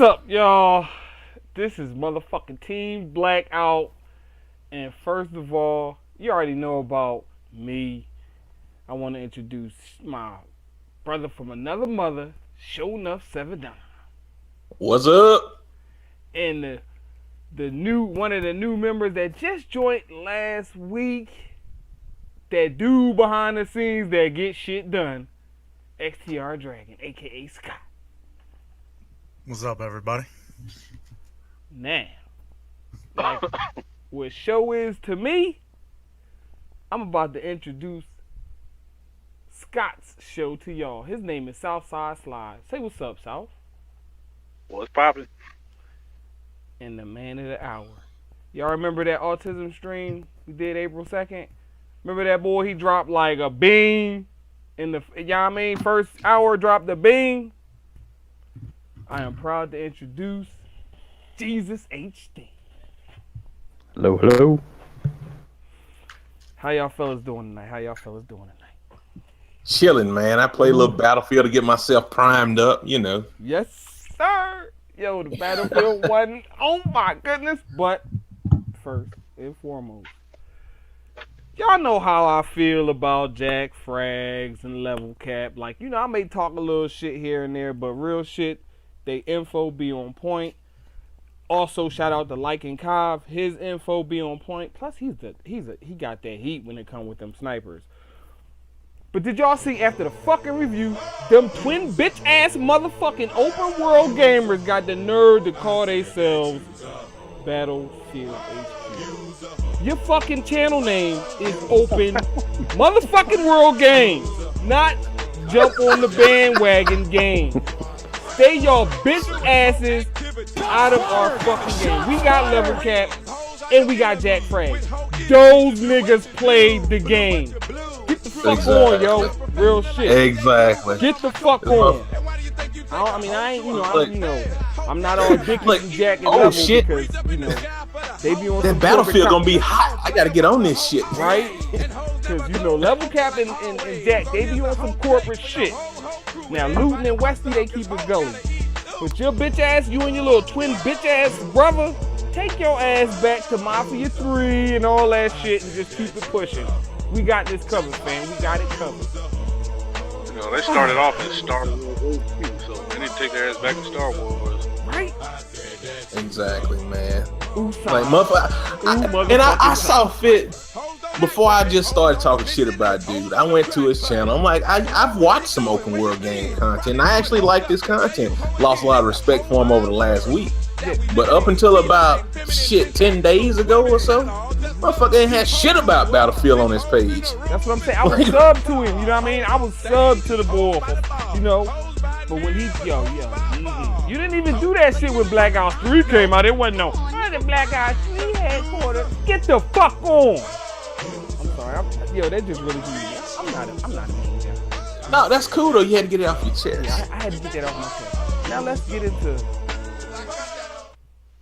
up, y'all? This is motherfucking Team Blackout. And first of all, you already know about me. I want to introduce my brother from another mother, Show Enough 7 down. What's up? And the new one of the new members that just joined last week. That dude behind the scenes that get shit done. XTR Dragon, aka Scott. What's up, everybody? Now, like what show is to me, I'm about to introduce Scott's show to y'all. His name is Southside Slide. Say what's up, South. What's poppin'? And the man of the hour. Y'all remember that autism stream we did April 2nd? Remember that boy, he dropped like a bean in the, you know what I mean? First hour dropped the bean. I am proud to introduce Jesus HD. Hello, hello. How y'all fellas doing tonight? Chilling, man. I play a little Battlefield to get myself primed up, you know. Yes, sir. Yo, the Battlefield wasn't, oh my goodness. But first and foremost, y'all know how I feel about Jack Frags and Level Cap. Like, you know, I may talk a little shit here and there, but real shit, they info be on point. Also, shout out to Like and Cobb. His info be on point. Plus, he got that heat when it come with them snipers. But did y'all see after the fucking review, them twin bitch ass motherfucking open world gamers got the nerve to call themselves Battlefield HQ. Your fucking channel name is Open Motherfucking World Games, not Jump on the Bandwagon Game. Stay y'all bitch asses out of our fucking game. We got Level Cap and we got Jack Frag. Those niggas played the game. Get the fuck on, yo. Real shit. Exactly. Get the fuck on. I'm not all Dickie and Jack and Level shit. because, you know, they be on That some Battlefield corporate gonna be hot. I gotta get on this shit. right? Because, you know, Level Cap and Jack, they be on some corporate shit. Now, Luton and Westy, they keep it going. But your bitch ass, you and your little twin bitch ass brother, take your ass back to Mafia 3 and all that shit and just keep it pushing. We got this covered, fam. We got it covered. You know, they started off as Star Wars HQ, so they need to take their ass back to Star Wars. Right? Exactly, man. Ooh-sa. Like I saw fit before I just started talking shit about dude. I went to his channel. I'm like, I've watched some open world game content. I actually like this content. Lost a lot of respect for him over the last week. But up until about 10 days ago or so, motherfucker ain't had shit about Battlefield on his page. That's what I'm saying. I was sub to him, you know what I mean? I was sub to the boy, you know? But when he, you didn't even do that shit when Black Ops 3 came out. It wasn't no, the Black Ops 3 headquarters. Get the fuck on. I'm sorry, that just really do me. I'm not a mean guy. No, that's cool though. You had to get it off your chest. Yeah, I had to get that off my chest. Now let's get into.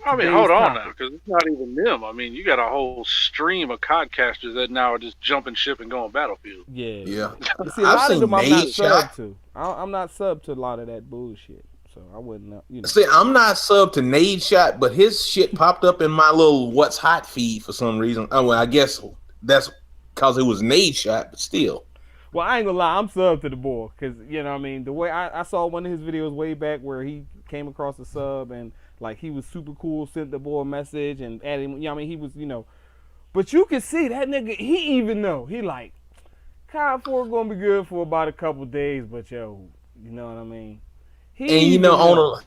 I mean, hold on now, because it's not even them. I mean, you got a whole stream of codcasters that now are just jumping ship and going Battlefield. Yeah. See, I've seen Nade Shot. I'm not sub to a lot of that bullshit, so I wouldn't. You know. See, I'm not sub to Nade Shot, but his shit popped up in my little What's Hot feed for some reason. Oh, well, I guess that's because it was Nade Shot, but still. Well, I ain't gonna lie, I'm sub to the boy, because, you know what I mean, the way I saw one of his videos way back where he came across a sub and, like, he was super cool, sent the boy a message and added him, you know what I mean, he was, you know, but you can see that nigga, he even know, he like, COD 4 gonna be good for about a couple days, but yo, you know what I mean? And you know, on a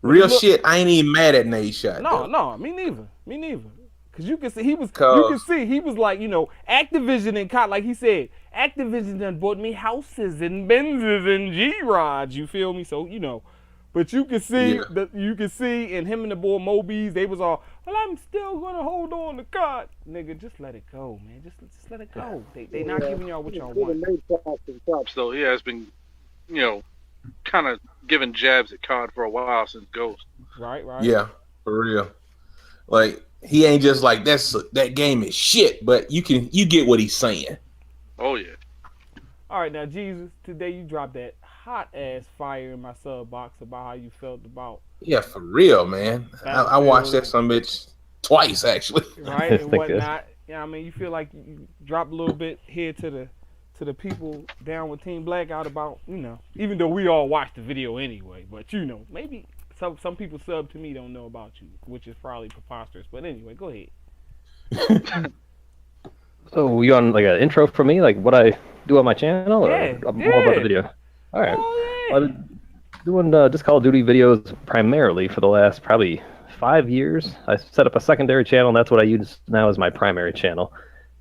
real shit, I ain't even mad at Nade Shot. No, me neither. Cause you can see he was like, you know, Activision and COD, like he said, Activision done bought me houses and Benzes and G-Rods, you feel me? So, you know, but you can see and him and the boy Mobies, they was all, well, I'm still gonna hold on to COD. Nigga, just let it go, man. Just let it go. They not giving y'all what y'all want. So he has been, you know, kind of giving jabs at COD for a while since Ghost. Right. Yeah, for real. Like, he ain't just like that game is shit, but you get what he's saying. Oh yeah. All right, now Jesus, today you dropped that hot ass fire in my sub box about how you felt about Yeah, for real, man. I watched that some bitch twice actually. right and whatnot. Yeah, I mean, you feel like you dropped a little bit here to the people down with Team Blackout about, even though we all watched the video anyway, but maybe some people sub to me don't know about you, which is probably preposterous. But anyway, go ahead. So you on like an intro for me, like what I do on my channel, or Yeah, more about the video? All right. Oh, yeah. Well, I've been doing just Call of Duty videos primarily for the last probably 5 years. I set up a secondary channel, and that's what I use now as my primary channel.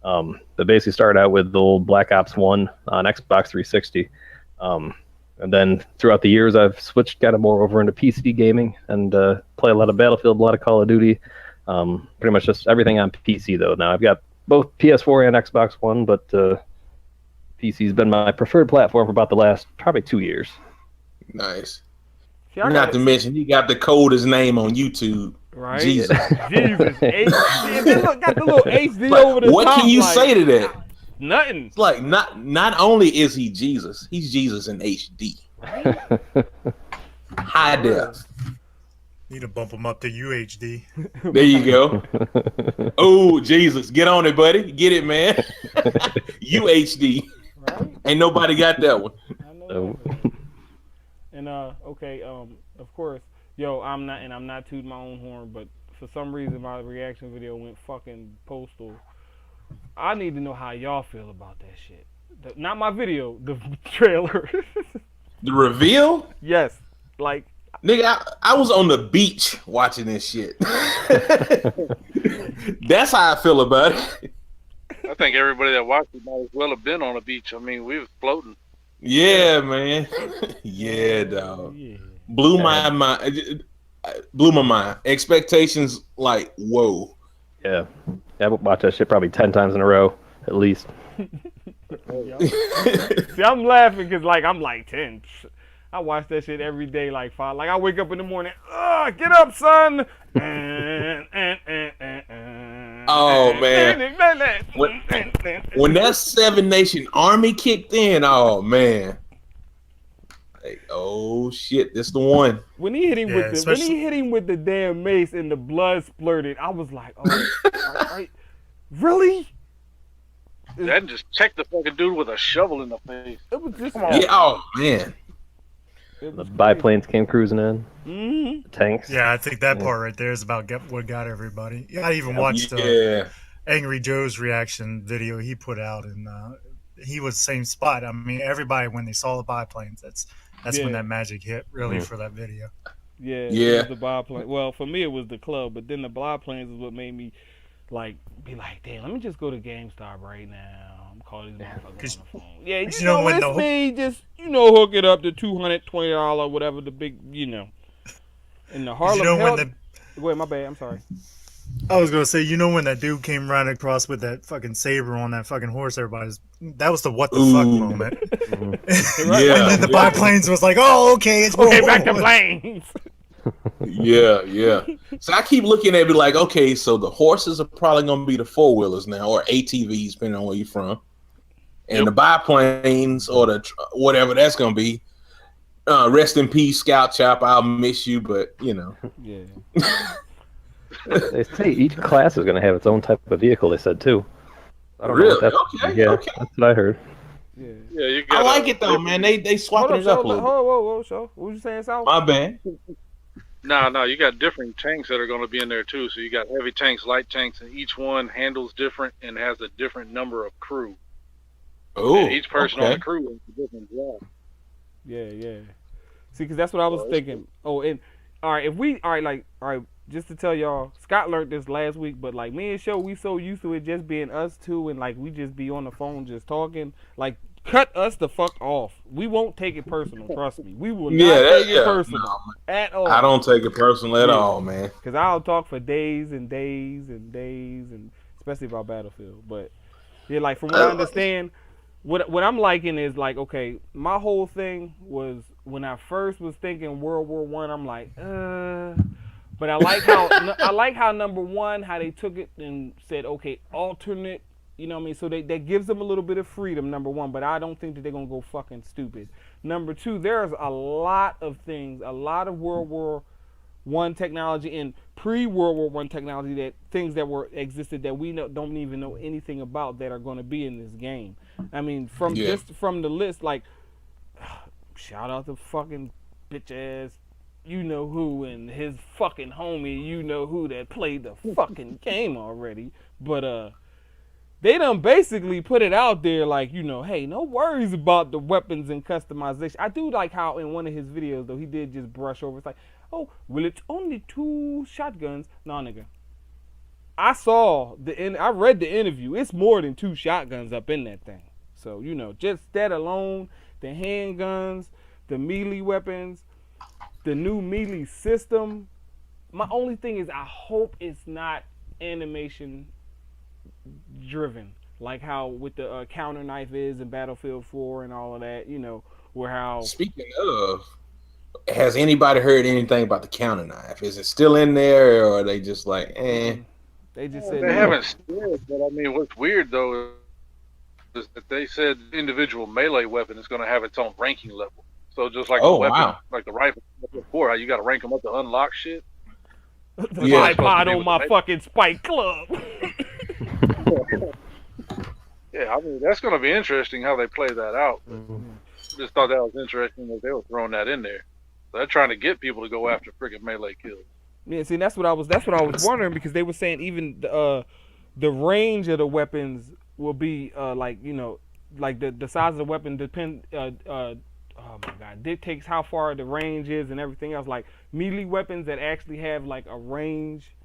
That basically started out with the old Black Ops 1 on Xbox 360. And then throughout the years, I've switched kind of more over into PC gaming and play a lot of Battlefield, a lot of Call of Duty. Pretty much just everything on PC, though. Now, I've got both PS4 and Xbox One, but PC's been my preferred platform for about the last probably 2 years. Nice. See, Not to mention, he got the coldest name on YouTube. Right? Jesus. Jesus. HD. Look, got the little HD over the top. What can you say to that? Nothing. It's like not only is he Jesus, he's Jesus in HD. High def. Need to bump him up to UHD. There you go. Oh, Jesus. Get on it, buddy. Get it, man. UHD. Right? Ain't nobody got that one. I know. So, And okay, of course, I'm not tooting my own horn, but for some reason my reaction video went fucking postal. I need to know how y'all feel about that shit. Not my video, the trailer. The reveal? Yes, like. Nigga, I was on the beach watching this shit. That's how I feel about it. I think everybody that watched it might as well have been on a beach. I mean, we was floating. Yeah, man. Yeah, dog. Yeah. Blew my mind. Expectations like, whoa. yeah. I watch that shit probably 10 times in a row, at least. See, I'm laughing because I'm like 10. I watch that shit every day, like 5. Like I wake up in the morning, get up, son. Oh man. When that Seven Nation Army kicked in, oh man. Like, oh shit, this the one. When he hit him with the damn mace and the blood splurted, I was like, oh, really? That just checked the fucking dude with a shovel in the face. It was just Yeah, oh man. The biplanes came cruising in. Mm-hmm. The tanks. Yeah, I think that part right there is about what got everybody. Yeah, I even watched Angry Joe's reaction video he put out, and he was the same spot. I mean, everybody, when they saw the biplanes, that's when that magic hit, really, for that video. Yeah. It was the biplane. Well, for me, it was the club, but then the biplanes is what made me be like, damn, let me just go to GameStop right now. I'm calling these motherfuckers on the phone. Yeah, you know it's me. Just hook it up to $220, whatever the big, In the Harlem. Wait, my bad. I'm sorry. I was gonna say, when that dude came running across with that fucking saber on that fucking horse, that was the what the fuck moment. Yeah. And then the biplanes was like, oh, okay, it's okay, back to planes. Yeah. So I keep looking at it like, okay, so the horses are probably gonna be the 4-wheelers now, or ATVs, depending on where you're from, and the biplanes or the whatever that's gonna be. Rest in peace, Scout Chop. I'll miss you, but Yeah. They say each class is going to have its own type of vehicle, they said, too. I don't know what Okay. That's what I heard. Yeah. You I like it, though, man. They swapping it up a little bit. Whoa, so what you saying, Sal? My bad. No, you got different tanks that are going to be in there too. So you got heavy tanks, light tanks, and each one handles different and has a different number of crew. Oh, and each person on the crew is a different job. Yeah. See, because that's what I was thinking. Oh, and all right, just to tell y'all, Scott learned this last week, but like me and Show, we so used to it just being us two, and like we just be on the phone just talking. Like, cut us the fuck off. We won't take it personal. Trust me, we will not take it personal at all. I don't take it personal at all, man. Because I'll talk for days and days and days, and especially about Battlefield. But yeah, like from what I understand, what I'm liking is like, okay, my whole thing was when I first was thinking World War I, I'm like, But I like how number one, how they took it and said, okay, alternate You know what I mean? So that gives them a little bit of freedom, number one, but I don't think that they're going to go fucking stupid. Number two, there's a lot of things, a lot of World War I technology and pre-World War I technology, that things that were existed that we don't even know anything about that are going to be in this game. I mean, just from the list, like, shout out to fucking bitch ass you know who and his fucking homie you know who that played the fucking game already. But they done basically put it out there like, you know, hey, no worries about the weapons and customization. I do like how in one of his videos though he did just brush over. It's like, oh, well, it's only 2 shotguns. Nah, nigga. I read the interview. It's more than 2 shotguns up in that thing. So, you know, just that alone, the handguns, the melee weapons, the new melee system. My only thing is I hope it's not animation driven. Like how with the counter knife is in Battlefield 4 and all of that, you know, where how... Speaking of, has anybody heard anything about the counter knife? Is it still in there, or are they just like, eh? They just said they haven't said, but I mean, what's weird though is that they said individual melee weapon is going to have its own ranking level. So just like the weapon, like the rifle before, how you got to rank them up to unlock shit. The iPod on my fucking Spike Club. Yeah, I mean, that's going to be interesting how they play that out. Just thought that was interesting that they were throwing that in there. So they're trying to get people to go after freaking melee kills. Yeah, see, that's what I was wondering, because they were saying even the range of the weapons will be like, you know, like the size of the weapon oh my god, dictates how far the range is and everything else. Like melee weapons that actually have like a range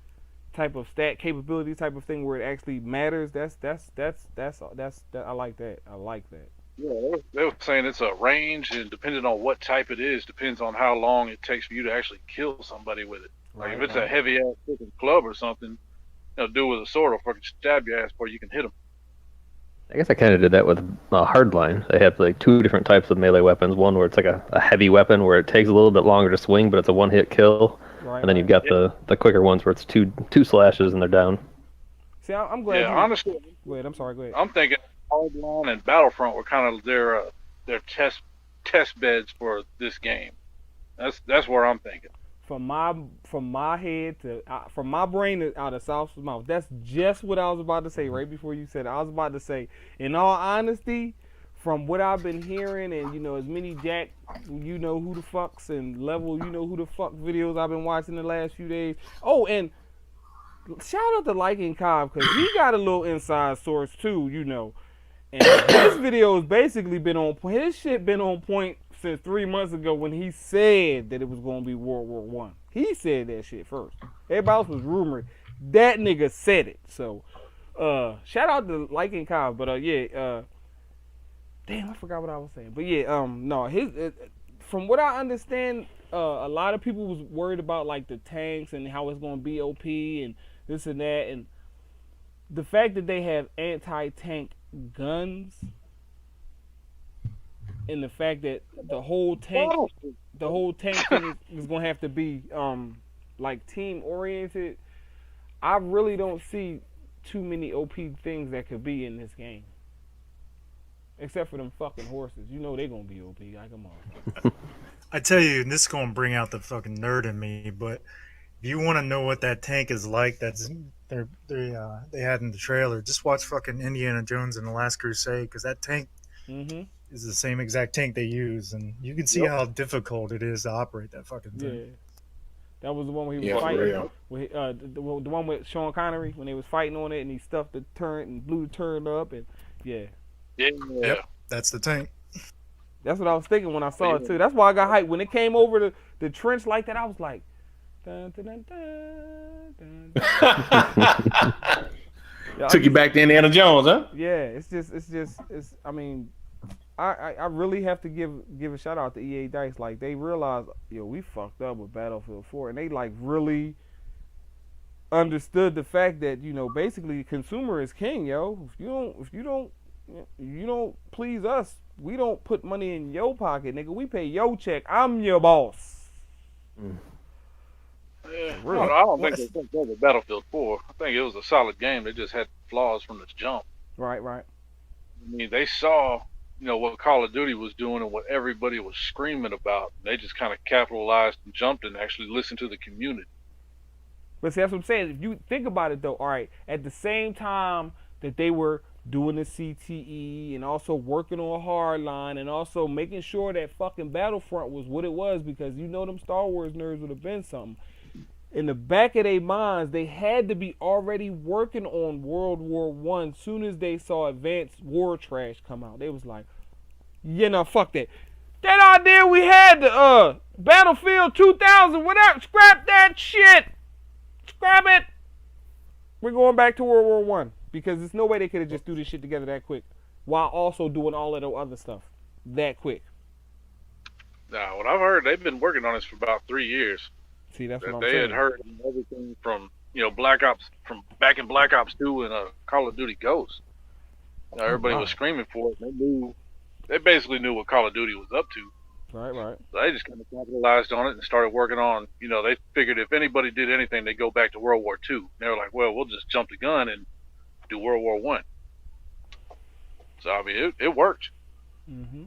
type of stat capability type of thing where it actually matters. That's I like that. I like that. Yeah, they were saying it's a range, and depending on what type it is, depends on how long it takes for you to actually kill somebody with it. Like if it's a heavy ass freaking club or something, you know, dude with a sword will fucking stab your ass before you can hit him. I guess I kind of did that with Hardline. They have like 2 different types of melee weapons. One where it's like a heavy weapon where it takes a little bit longer to swing, but it's a one-hit kill. And then you've got the quicker ones where it's two slashes and they're down. See, I'm glad. Yeah, honestly. Go ahead. I'm sorry. Go ahead. I'm thinking Hardline and Battlefront were kind of their test beds for this game. That's where I'm thinking. From my head to from my brain out of South's mouth. That's just what I was about to say right before you said it. I was about to say, in all honesty, from what I've been hearing, and you know, as many Jack, you know who the fucks, and level, you know who the fuck videos I've been watching the last few days. Oh, and shout out to Liking Cobb, because he got a little inside source too, you know. And his video has basically been on point. His shit been on point since 3 months ago when he said that it was going to be World War One. He said that shit first. Everybody else was rumored. That nigga said it. So, shout out to Liking Cobb. But damn, I forgot what I was saying. But yeah, no, from what I understand, a lot of people was worried about like the tanks and how it's going to be OP and this and that, and the fact that they have anti-tank guns, and the fact that the whole tank thing is going to have to be like team oriented. I really don't see too many OP things that could be in this game. Except for them fucking horses. You know they gonna be OP. Like, come on. I tell you, and this is gonna bring out the fucking nerd in me, but if you want to know what that tank is like, they had in the trailer, just watch fucking Indiana Jones and the Last Crusade, because that tank is the same exact tank they use, and you can see how difficult it is to operate that fucking thing. Yeah. That was the one where he was fighting. The one with Sean Connery when they was fighting on it, and he stuffed the turret and blew the turret up, and yeah. Yep, that's the tank. That's what I was thinking when I saw it too. That's why I got hyped when it came over the trench like that. I was like, dun, dun, dun, dun, dun. Took you back to Indiana Jones, huh? Yeah, it's. I mean, I really have to give a shout out to EA Dice. Like, they realized, yo, we fucked up with Battlefield 4, and they like really understood the fact that, you know, basically consumer is king, yo. If you don't please us, we don't put money in your pocket, nigga. We pay your check. I'm your boss. Yeah, I don't think they think that was Battlefield 4. I think it was a solid game. They just had flaws from the jump. Right. I mean, they saw, what Call of Duty was doing and what everybody was screaming about. They just kind of capitalized and jumped and actually listened to the community. But see, that's what I'm saying. If you think about it, though, all right, at the same time that they were doing the CTE and also working on Hardline and also making sure that fucking Battlefront was what it was, because them Star Wars nerds would have been something. In the back of their minds, they had to be already working on World War One. Soon as they saw Advanced War Trash come out, they was like, fuck that. That idea we had, the Battlefield 2000, whatever, scrap that shit. Scrap it. We're going back to World War One because there's no way they could have just do this shit together that quick, while also doing all of the other stuff that quick. Now, what I've heard, they've been working on this for about 3 years. See, that's what I'm saying. They had heard everything from Black Ops, from back in Black Ops 2 and Call of Duty Ghosts. Everybody was screaming for it. They basically knew what Call of Duty was up to. Right. So they just kind of capitalized on it and started working on, they figured if anybody did anything, they'd go back to World War II. They were like, well, we'll just jump the gun and do World War I. So, I mean, it worked. Mm-hmm.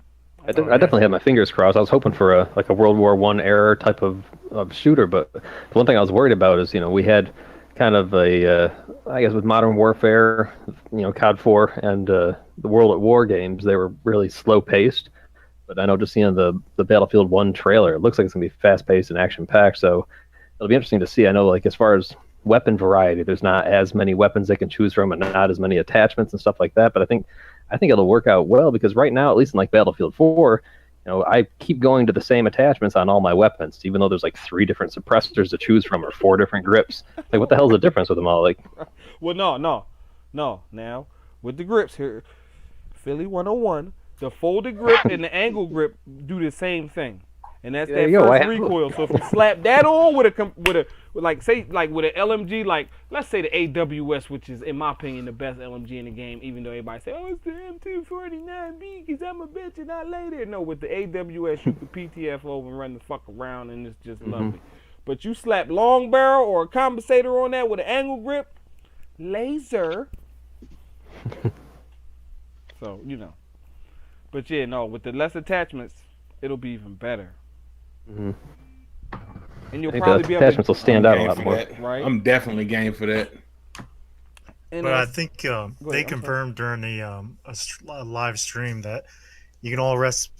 I definitely had my fingers crossed. I was hoping for a World War I era type of shooter, but the one thing I was worried about is, we had kind of I guess with Modern Warfare, COD 4 and the World at War games, they were really slow paced. But I know just seeing the Battlefield 1 trailer, it looks like it's going to be fast paced and action packed. So it'll be interesting to see. I know, like, as far as weapon variety, there's not as many weapons they can choose from and not as many attachments and stuff like that. But I think it'll work out well, because right now, at least in like Battlefield 4, I keep going to the same attachments on all my weapons, even though there's like 3 different suppressors to choose from or 4 different grips. Like, what the hell's the difference with them all? Like, well, no. Now with the grips here, Philly 101, the folded grip and the angle grip do the same thing, and that's that first recoil. So if you slap that on with an LMG, like let's say the AWS, which is in my opinion the best LMG in the game, even though everybody say, oh, it's the M249B because I'm a bitch and I later. No, with the AWS you can PTF over and run the fuck around, and it's just lovely. But you slap long barrel or a compensator on that with an angle grip, laser. So But yeah, no, with the less attachments, it'll be even better. Mm-hmm. And you'll probably be able to... attachments will stand out a lot more. Right? I'm definitely game for that. But I think they confirmed during a live stream that you can all rest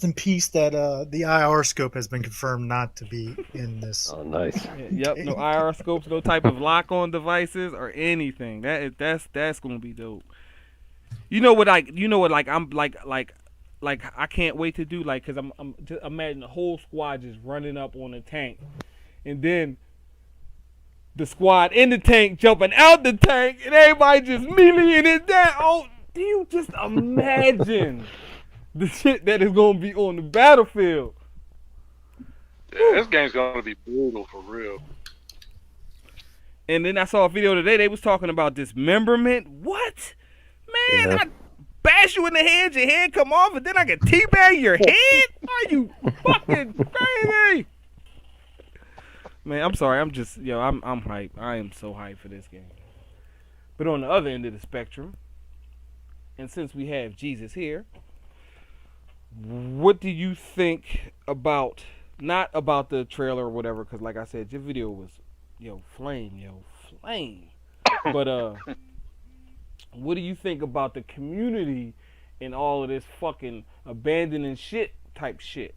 in peace, that the IR scope has been confirmed not to be in this. Oh, nice. Yep, no IR scopes, no type of lock-on devices or anything. That's gonna be dope. I can't wait to do, like, cause I'm just imagine the whole squad just running up on a tank, and then the squad in the tank jumping out the tank, and everybody just meleeing it down. Oh, do you just imagine the shit that is gonna be on the battlefield? Yeah, this game's gonna be brutal for real. And then I saw a video today. They was talking about dismemberment. What? Man, yeah. I bash you in the head, your head come off, and then I can teabag your head? Are you fucking crazy? Man, I'm sorry. I'm just, I'm hyped. I am so hyped for this game. But on the other end of the spectrum, and since we have Jesus here, what do you think about, not about the trailer or whatever, because like I said, your video was, flame. But, what do you think about the community and all of this fucking abandoning shit type shit?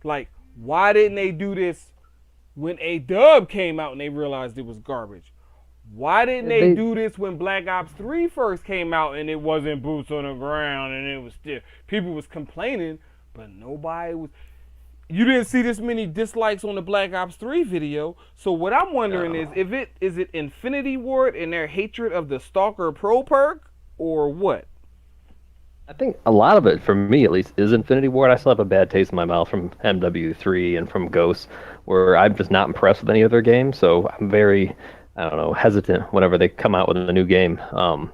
Like, why didn't they do this when A-Dub came out and they realized it was garbage? Why didn't they do this when Black Ops 3 first came out and it wasn't boots on the ground and it was still... People was complaining, but nobody was... You didn't see this many dislikes on the Black Ops 3 video. So what I'm wondering is it Infinity Ward and their hatred of the Stalker Pro perk, or what? I think a lot of it, for me at least, is Infinity Ward. I still have a bad taste in my mouth from MW3 and from Ghosts, where I'm just not impressed with any of their games. So I'm very, hesitant whenever they come out with a new game. So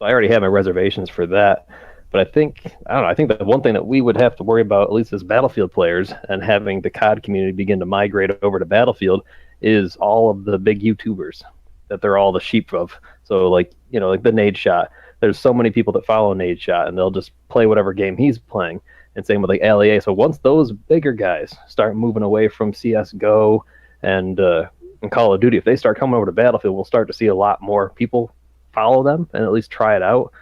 I already have my reservations for that. But I think the one thing that we would have to worry about, at least as Battlefield players, and having the COD community begin to migrate over to Battlefield, is all of the big YouTubers, that they're all the sheep of So like like the Nade Shot. There's so many people that follow Nade Shot, and they'll just play whatever game he's playing. And same with like LEA. So once those bigger guys start moving away from CS:GO and Call of Duty, if they start coming over to Battlefield, we'll start to see a lot more people follow them and at least try it out.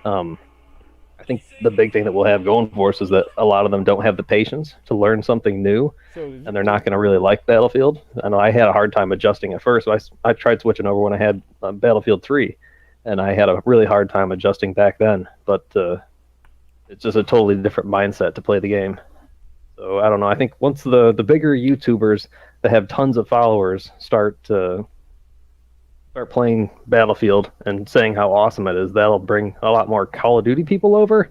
I think the big thing that we'll have going for us is that a lot of them don't have the patience to learn something new, and they're not going to really like Battlefield. I know I had a hard time adjusting at first. So I tried switching over when I had Battlefield 3, and I had a really hard time adjusting back then. But it's just a totally different mindset to play the game. So I don't know. I think once the bigger YouTubers that have tons of followers start playing Battlefield and saying how awesome it is, that'll bring a lot more Call of Duty people over.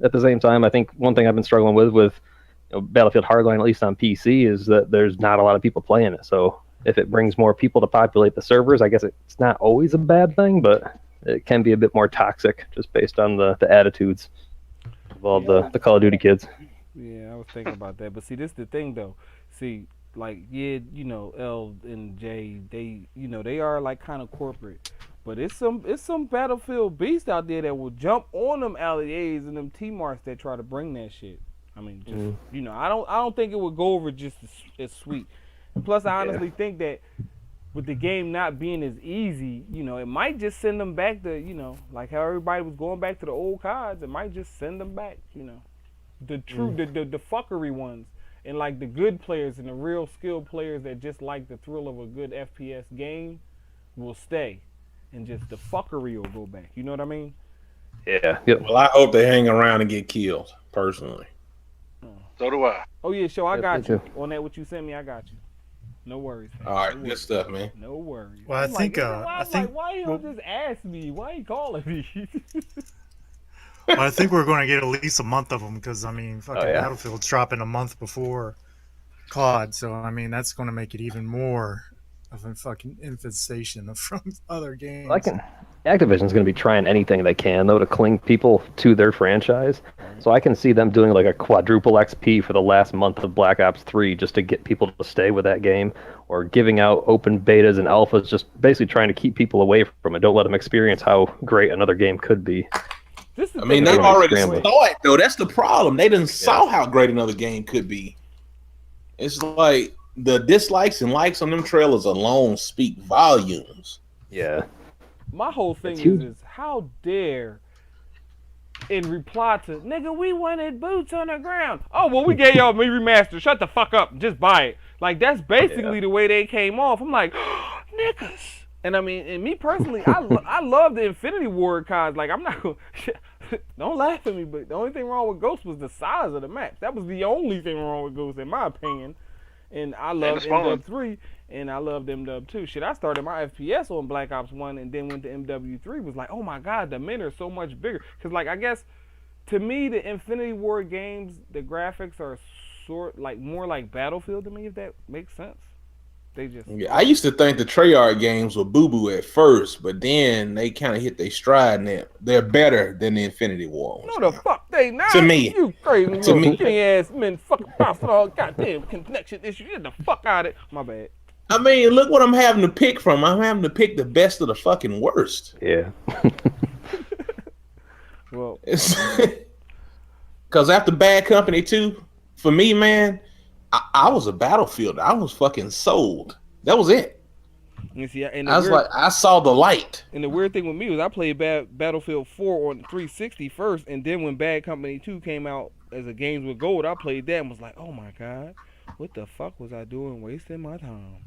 At the same time, I think one thing I've been struggling with Battlefield Hardline, at least on PC, is that there's not a lot of people playing it. So if it brings more people to populate the servers, I guess it's not always a bad thing, but it can be a bit more toxic just based on the attitudes of all the Call of Duty kids. Yeah, I was thinking about that. But see, this is the thing, though. See, like, yeah, L and J, they are like kind of corporate. But it's some Battlefield beasts out there that will jump on them LEAs and them T-Marks that try to bring that shit. I mean, just I don't think it would go over just as sweet. And plus, I honestly think that with the game not being as easy, it might just send them back to, like how everybody was going back to the old CODs. It might just send them back, the true, the fuckery ones, and like the good players and the real skilled players that just like the thrill of a good FPS game will stay, and just the fuckery will go back. You know what I mean? Yeah. Yep. Well, I hope they hang around and get killed, personally. So do I. Oh yeah, I got you. On that, what you sent me, I got you. No worries. Man. All right, good stuff, man. No worries. Well, I think why you don't just ask me? Why you calling me? Well, I think we're going to get at least a month of them because fucking Battlefield's dropping a month before COD, so that's going to make it even more of a fucking infestation from other games. Activision's going to be trying anything they can, though, to cling people to their franchise. So I can see them doing like a quadruple XP for the last month of Black Ops 3 just to get people to stay with that game, or giving out open betas and alphas, just basically trying to keep people away from it. Don't let them experience how great another game could be. They already saw it, though. That's the problem. They didn't saw how great another game could be. It's like the dislikes and likes on them trailers alone speak volumes. Yeah. My whole thing is how dare, in reply to, nigga, we wanted boots on the ground. Oh, well, we gave y'all me remaster. Shut the fuck up. Just buy it. Like, that's basically the way they came off. I'm like, niggas. And I mean, and me personally, I love the Infinity Ward cards. Like, I'm not going to, don't laugh at me, but the only thing wrong with Ghost was the size of the map. That was the only thing wrong with Ghost, in my opinion. And I love MW3, and I love MW2. Shit, I started my FPS on Black Ops 1 and then went to MW3. Was like, oh my God, the men are so much bigger. Because, like, I guess, to me, the Infinity Ward games, the graphics are more like Battlefield to me, if that makes sense. I used to think the Treyarch games were boo-boo at first, but then they kind of hit their stride, and they're better than the Infinity War ones. No, the fuck they not. To me. You crazy little ass men fucking bounce all goddamn connection issues. Get the fuck out of it. My bad. I mean, look what I'm having to pick from. I'm having to pick the best of the fucking worst. Yeah. Well. Because after Bad Company 2, for me, man, I was a Battlefield. I was fucking sold. That was it. You see, I saw the light. And the weird thing with me was I played Battlefield 4 on 360 first, and then when Bad Company 2 came out as a Games with Gold, I played that and was like, oh my God, what the fuck was I doing wasting my time?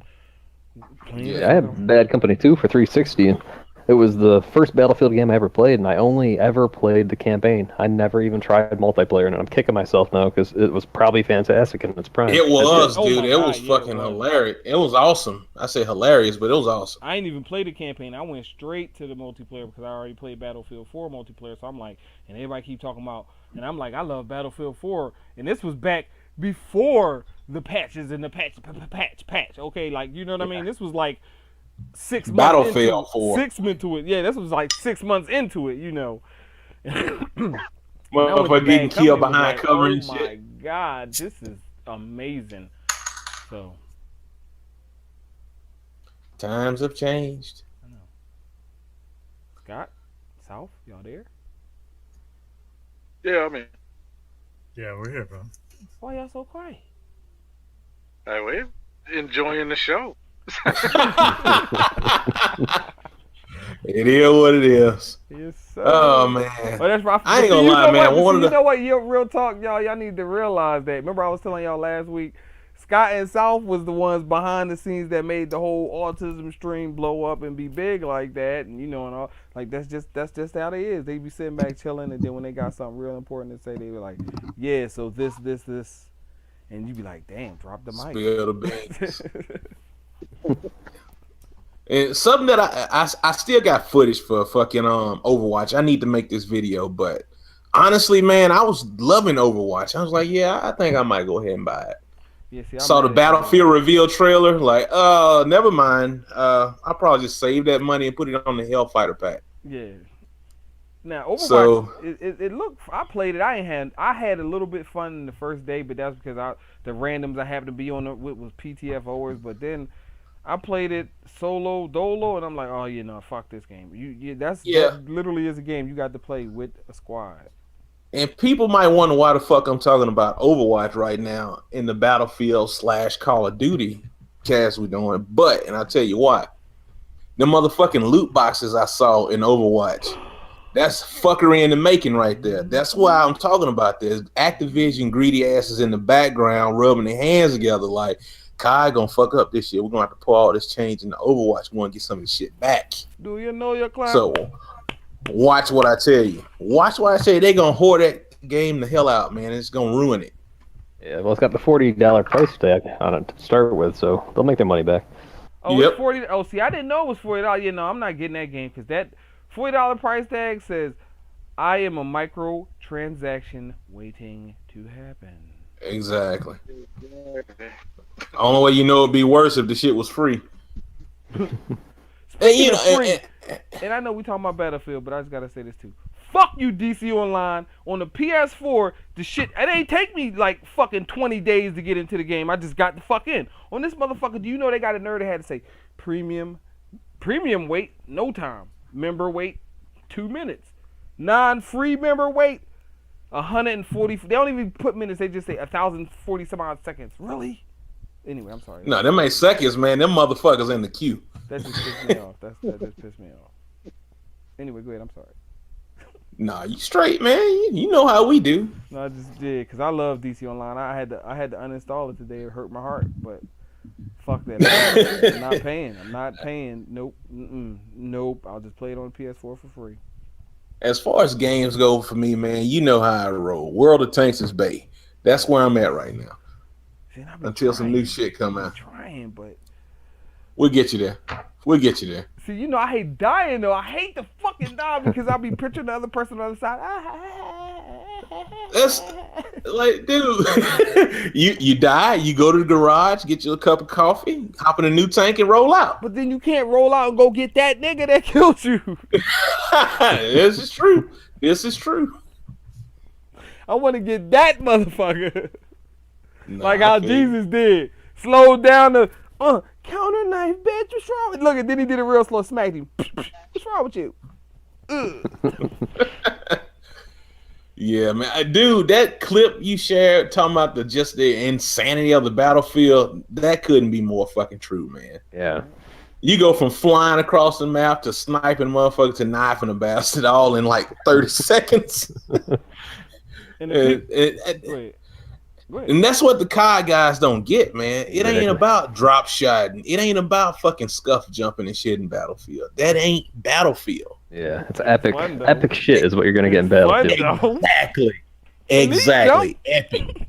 I had Bad Company 2 for 360. It was the first Battlefield game I ever played, and I only ever played the campaign. I never even tried multiplayer, and I'm kicking myself now because it was probably fantastic in its prime. It was, dude. It was fucking hilarious. It was awesome. I say hilarious, but it was awesome. I didn't even play the campaign. I went straight to the multiplayer because I already played Battlefield 4 multiplayer. So I'm like, and everybody keep talking about, and I'm like, I love Battlefield 4, and this was back before the patches and the patch. Okay, like, you know what I mean? This was like 6 months Battlefield 4. 6 months into it. Yeah, this was like 6 months into it, you know. Motherfucker getting killed behind cover and shit. Oh my God, this is amazing. So times have changed. I know. Scott, South, y'all there? Yeah, I mean, Yeah, we're here, bro. Why y'all so quiet? hey, we're enjoying the show. It is what it is. Yes, sir. Oh man. Well, that's right. I ain't gonna lie, man. You know what? Real talk, y'all need to realize that. Remember, I was telling y'all last week, Scott and South was the ones behind the scenes that made the whole autism stream blow up and be big like that, and and all. Like that's just how they is. They be sitting back chilling, and then when they got something real important to say, they were like, "Yeah, so this," and you be like, "Damn, drop the mic." Spill the beans. And something that I still got footage for fucking Overwatch. I need to make this video, but honestly, man, I was loving Overwatch. I was like, yeah, I think I might go ahead and buy it. Yeah, see, saw the Battlefield reveal trailer, like, never mind. I'll probably just save that money and put it on the Hellfighter pack. Yeah. Now Overwatch, it looked. I played it. I had a little bit fun in the first day, but that's because the randoms I happened to be on with was PTFOers. But then I played it solo dolo, and I'm like, oh fuck this game. That literally is a game you got to play with a squad. And people might wonder why the fuck I'm talking about Overwatch right now in the Battlefield / Call of Duty cast we're doing. But, and I'll tell you why. The motherfucking loot boxes I saw in Overwatch, that's fuckery in the making right there. That's why I'm talking about this. Activision greedy asses in the background rubbing their hands together like, Kai gonna fuck up this shit. We're gonna have to pour all this change into Overwatch. We're gonna get some of this shit back. Do you know your client? So, watch what I tell you. Watch what I say. They're going to hoard that game the hell out, man. It's going to ruin it. Yeah, well, it's got the $40 price tag on it to start with, so they'll make their money back. Oh, yep. It's $40. Oh, see, I didn't know it was $40. I'm not getting that game because that $40 price tag says, I am a micro transaction waiting to happen. Exactly. The only way you know it'd be worse if the shit was free. And I know we talking about Battlefield, but I just gotta say this too. Fuck you, DC Online. On the PS4, the shit, it ain't take me like fucking 20 days to get into the game. I just got the fuck in. On this motherfucker, do you know they got a nerd that had to say premium wait, no time. Member wait, 2 minutes. Non-free member wait, 140. They don't even put minutes, they just say 1,040 some odd seconds. Really? Anyway, I'm sorry. No, them ain't seconds, man. Them motherfuckers in the queue. That just pissed me off. That just pissed me off. Anyway, go ahead. I'm sorry. Nah, you straight, man. You know how we do. No, I just did because I love DC Online. I had to uninstall it today. It hurt my heart, but fuck that. I'm not paying. Nope. Nope. I'll just play it on PS4 for free. As far as games go for me, man, you know how I roll. World of Tanks is Bay. That's where I'm at right now. See, until some new shit come out. Trying, but we'll get you there. We'll get you there. See, I hate dying though. I hate to fucking die because I'll be picturing the other person on the other side. That's like, dude, you die, you go to the garage, get you a cup of coffee, hop in a new tank and roll out. But then you can't roll out and go get that nigga that killed you. This is true. This is true. I want to get that motherfucker. Like how Jesus did. Slowed down the counter knife, bitch. What's wrong with you? Look, and then he did a real slow smack him. What's wrong with you? Yeah, man. Dude, that clip you shared talking about the insanity of the battlefield, that couldn't be more fucking true, man. Yeah. You go from flying across the map to sniping motherfucker to knifing a bastard all in like 30 seconds. And that's what the COD guys don't get, man. It ain't about drop shotting. It ain't about fucking scuff jumping and shit in Battlefield. That ain't Battlefield. Yeah, it's epic. Epic shit is what you're gonna get in Battlefield. Exactly. Epic.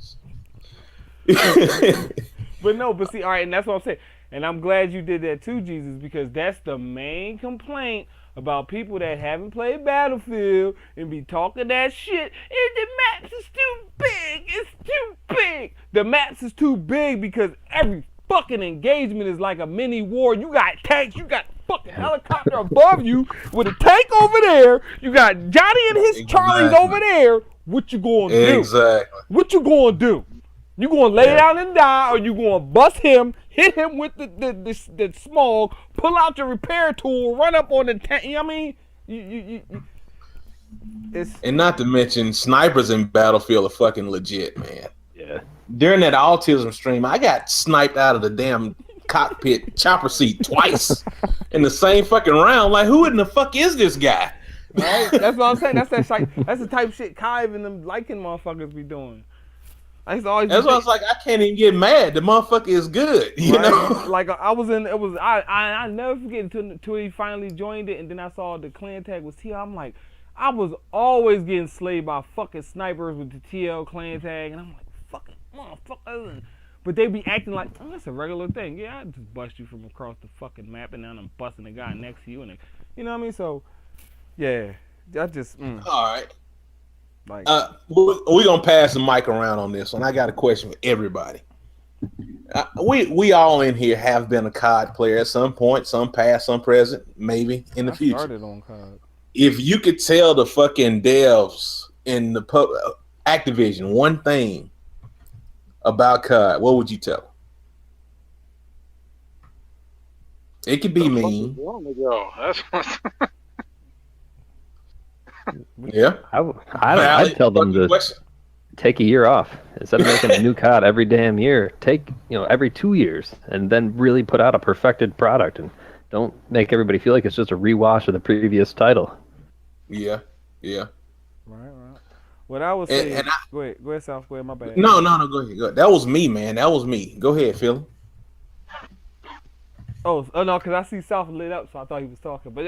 But see, all right, and that's what I'm saying. And I'm glad you did that too, Jesus, because that's the main complaint about people that haven't played Battlefield and be talking that shit. The maps is too big. It's too big. The maps is too big because every fucking engagement is like a mini war. You got tanks. You got fucking helicopter above you with a tank over there. You got Johnny and his Charlies over there. What you gonna do? Exactly. What you gonna do? You gonna lay down and die, or you gonna bust him, hit him with the smog, pull out your repair tool, run up on the tank? You know what I mean? And not to mention, snipers in Battlefield are fucking legit, man. Yeah. During that autism stream, I got sniped out of the damn cockpit chopper seat twice in the same fucking round. Like, who in the fuck is this guy? Right? That's what I'm saying. That's the type of shit Kai and them liking motherfuckers be doing. I used to always. That's why I was like, I can't even get mad. The motherfucker is good, you know. Like I never forget until he finally joined it, and then I saw the clan tag was TL. I'm like, I was always getting slayed by fucking snipers with the TL clan tag, and I'm like, fucking motherfuckers. But they be acting like, oh, that's a regular thing. Yeah, I just bust you from across the fucking map, and now I'm busting the guy next to you, and you know what I mean. So, yeah, I just. All right. Like, we're gonna pass the mic around on this one. I got a question for everybody. We all in here have been a COD player at some point, some past, some present, maybe in the future. Started on COD. If you could tell the fucking devs in the Activision one thing about COD, what would you tell them? It could be mean. Yeah, I'd tell them to take a year off instead of making a new COD every damn year. Take every 2 years, and then really put out a perfected product, and don't make everybody feel like it's just a rewash of the previous title. Yeah. Right. What I was saying. Go ahead, South. Go ahead, my bad. No. Go ahead. That was me, man. That was me. Go ahead, Phil. Oh no, because I see South lit up, so I thought he was talking. But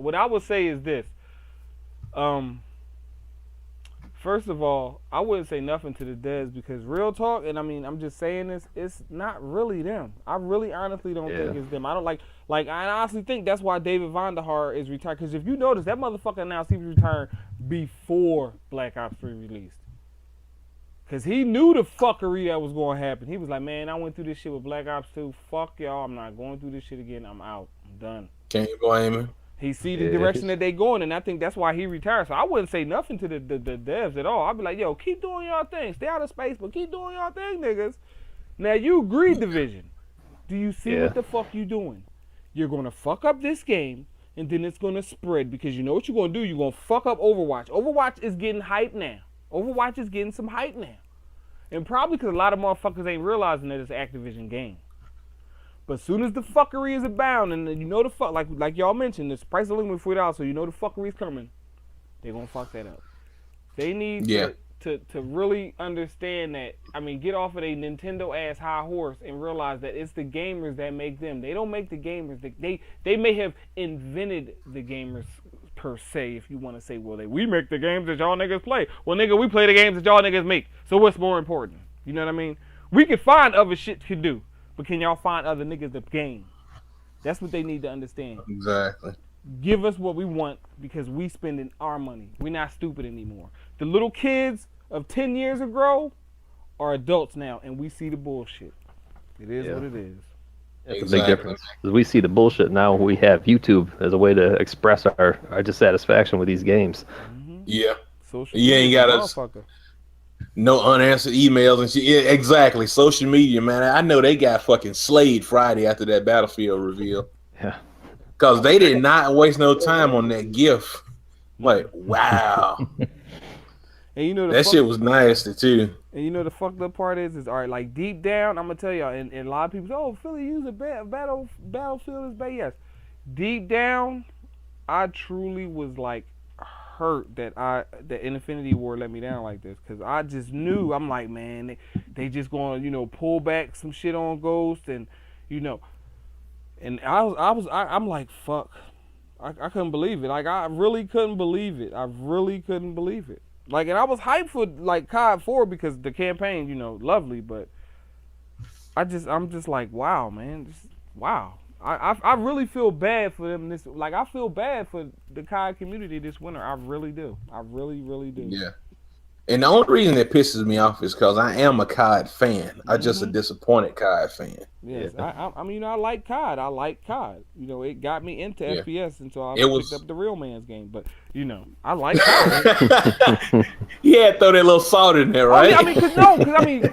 what I would say is this. First of all, I wouldn't say nothing to the devs because real talk, and I mean, I'm just saying this, it's not really them. I really honestly don't think it's them. I don't like I honestly think that's why David Vonderhaar is retired. Because if you notice, that motherfucker announced he was retiring before Black Ops 3 released. Because he knew the fuckery that was going to happen. He was like, man, I went through this shit with Black Ops 2. Fuck y'all, I'm not going through this shit again. I'm out. I'm done. Can't blame him. He see the direction that they going, and I think that's why he retired. So I wouldn't say nothing to the devs at all. I'd be like, yo, keep doing y'all thing. Stay out of space, but keep doing y'all thing, niggas. Now, you agree, Division. Do you see what the fuck you doing? You're going to fuck up this game, and then it's going to spread, because you know what you're going to do? You're going to fuck up Overwatch. Overwatch is getting hype now. Overwatch is getting some hype now. And probably because a lot of motherfuckers ain't realizing that it's an Activision game. But as soon as the fuckery is abound, and you know the fuck, like y'all mentioned, this price of limit $40, so you know the fuckery is coming, they're gonna fuck that up. They need to really understand that. I mean, get off of a Nintendo ass high horse and realize that it's the gamers that make them. They don't make the gamers. They may have invented the gamers per se, if you want to say, well, we make the games that y'all niggas play. Well, nigga, we play the games that y'all niggas make. So what's more important? You know what I mean? We can find other shit to do. But can y'all find other niggas to game? That's what they need to understand. Exactly. Give us what we want because we spending our money. We're not stupid anymore. The little kids of 10 years ago are adults now, and we see the bullshit. It is what it is. That's a big difference. We see the bullshit now. We have YouTube as a way to express our dissatisfaction with these games. Mm-hmm. Yeah. Social you ain't got us. No unanswered emails and shit. Yeah, exactly. Social media, man. I know they got fucking slayed Friday after that Battlefield reveal. Yeah. Because they did not waste no time on that GIF. Like, wow. And you know that shit was nasty too. And you know the fucked up part is all right, like deep down, I'm gonna tell y'all, and a lot of people say, oh, Philly use a Battlefield is bad. Yes. Deep down, I truly was like hurt that Infinity War let me down like this, because I just knew, I'm like, man, they just gonna pull back some shit on Ghost, and and I'm like, fuck, I couldn't believe it. Like, I really couldn't believe it. Like, and I was hyped for like COD 4 because the campaign, lovely, but I'm just like, wow, man, wow. I really feel bad for them. I feel bad for the COD community this winter. I really do. I really, really do. Yeah. And the only reason that pisses me off is because I am a COD fan. I'm just a disappointed COD fan. Yes, I mean, I like COD. I like COD. It got me into FPS until I picked up the real man's game. But I like COD. Yeah, throw that little salt in there, right? Because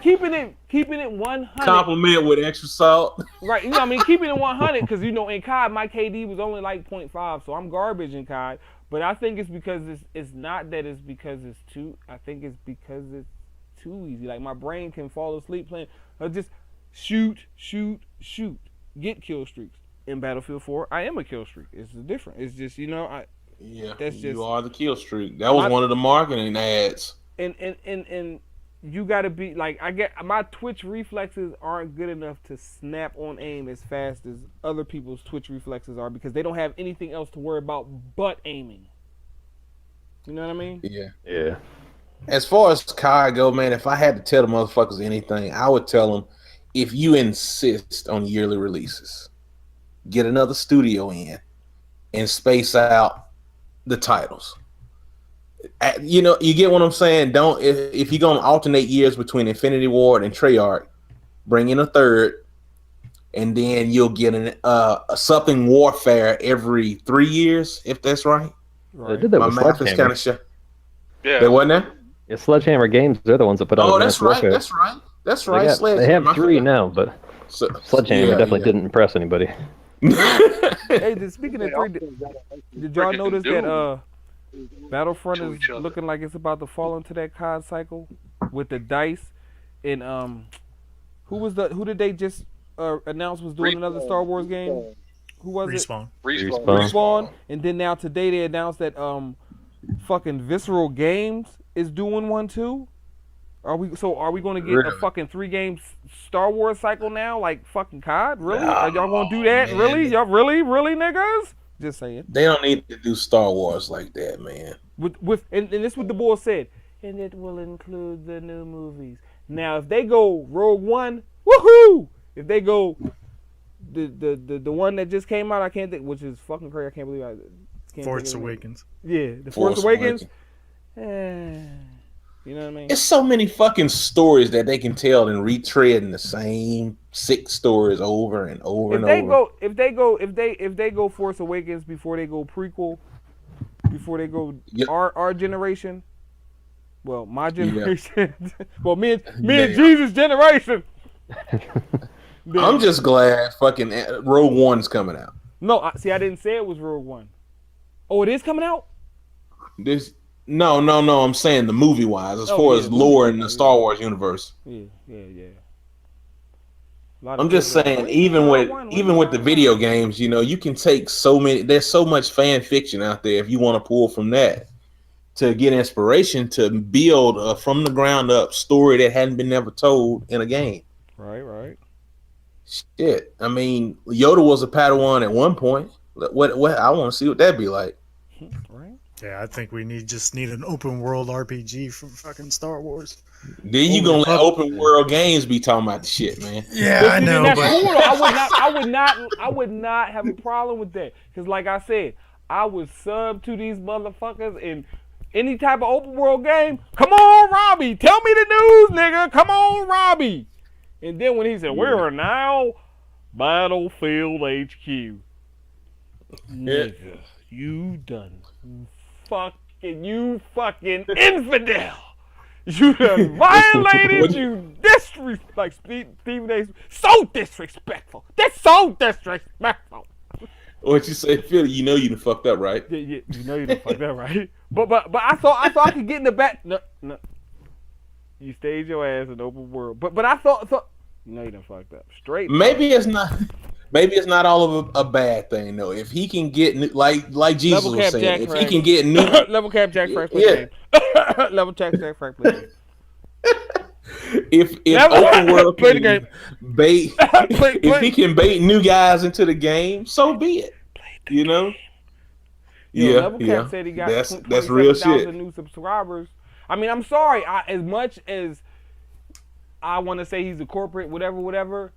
keeping it 100. Compliment with extra salt. Right, keeping it 100 because in COD my KD was only like 0.5, so I'm garbage in COD. But I think it's because it's not that it's because it's too. I think it's because it's too easy. Like my brain can fall asleep playing. Just shoot, get kill streaks. In Battlefield 4, I am a kill streak. It's different. It's just That's just you are the kill streak. That was one of the marketing ads. And you gotta be like, I get my Twitch reflexes aren't good enough to snap on aim as fast as other people's Twitch reflexes are because they don't have anything else to worry about but aiming. You know what I mean? Yeah. As far as COD go, man, if I had to tell the motherfuckers anything, I would tell them, if you insist on yearly releases, get another studio in and space out the titles. You know, you get what I'm saying? Don't if you're gonna alternate years between Infinity Ward and Treyarch, bring in a third, and then you'll get something Warfare every 3 years, if that's right. They did that with math is kind of Yeah, they wasn't there. Yeah, Sledgehammer Games, they're the ones that put out. Oh, that's right. That's right. They have 3 now, but Sledgehammer definitely didn't impress anybody. Hey, speaking of 3, did y'all notice that Battlefront is looking like it's about to fall into that COD cycle with the dice and who did they just announce was doing another Star Wars game? Who was Respawn. it? Respawn. And then now today they announced that fucking Visceral Games is doing one too. Are we going to get a fucking 3-game Star Wars cycle now, like fucking COD? Really? Are y'all going to do that? Man. Really? Y'all really niggas? Just saying. They don't need to do Star Wars like that, man. And this is what the boy said. And it will include the new movies. Now, if they go Rogue One, woohoo! If they go the one that just came out, I can't think, which is fucking crazy. I can't believe I can't. Force Awakens. Yeah, the Force Awakens. You know what I mean? It's so many fucking stories that they can tell and retreading the same 6 stories over and over and over. If they go Force Awakens before they go prequel, before they go our generation, well, my generation, well, me and Jesus' generation. I'm just glad fucking Rogue One's coming out. No, I didn't say it was Rogue One. Oh, it is coming out? No. I'm saying the movie wise, as far as lore in the Star Wars universe. Yeah. I'm just saying, even with the video games, you know, you can take so many. There's so much fan fiction out there. If you want to pull from that to get inspiration to build a from the ground up story that hadn't been never told in a game. Right. Shit, I mean, Yoda was a Padawan at one point. What I want to see what that'd be like. Right. Yeah, I think we just need an open world RPG from fucking Star Wars. Then you gonna let open world games be talking about the shit, man. Yeah, I know, but I would not have a problem with that. Cause like I said, I would sub to these motherfuckers in any type of open world game. Come on, Robbie, tell me the news, nigga. Come on, Robbie. And then when he said, "We are now Battlefield HQ," nigga, you done you fucking infidel. You done violated, you disrespect, like Stephen A. So disrespectful. That's so disrespectful. What you say, Philly? You know you done fucked up, right? Yeah, you know you done fucked up, right? But I thought I could get in the back. No. You stayed your ass in the open world. But I thought you know you done fucked up. Straight. Maybe it's not all of a bad thing though. If he can get like Jesus was saying, if he can get new level cap Jack Frank, please. Level cap Jack Frank, please. If open world can bait, if he can bait new guys into the game, so be it. You know. Level cap said he got that's real shit. New subscribers. I mean, I'm sorry. As much as I want to say he's a corporate, whatever.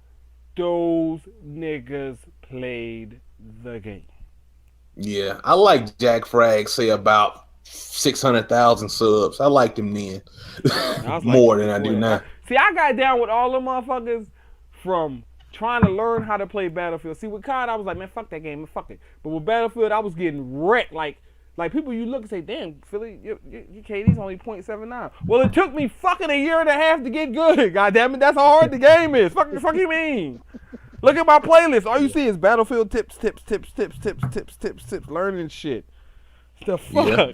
Those niggas played the game. Yeah, I like Jack Frag say about 600,000 subs. I liked him then more than I do now. See, I got down with all them motherfuckers from trying to learn how to play Battlefield. See, with COD, I was like, man, fuck that game, man, fuck it. But with Battlefield, I was getting wrecked. Like people, you look and say, damn, Philly, your KD's only 0.79. Well, it took me fucking a year and a half to get good. God damn it, that's how hard the game is. Fuck you mean? Look at my playlist. All you see is Battlefield tips, learning shit. The fuck. Yeah.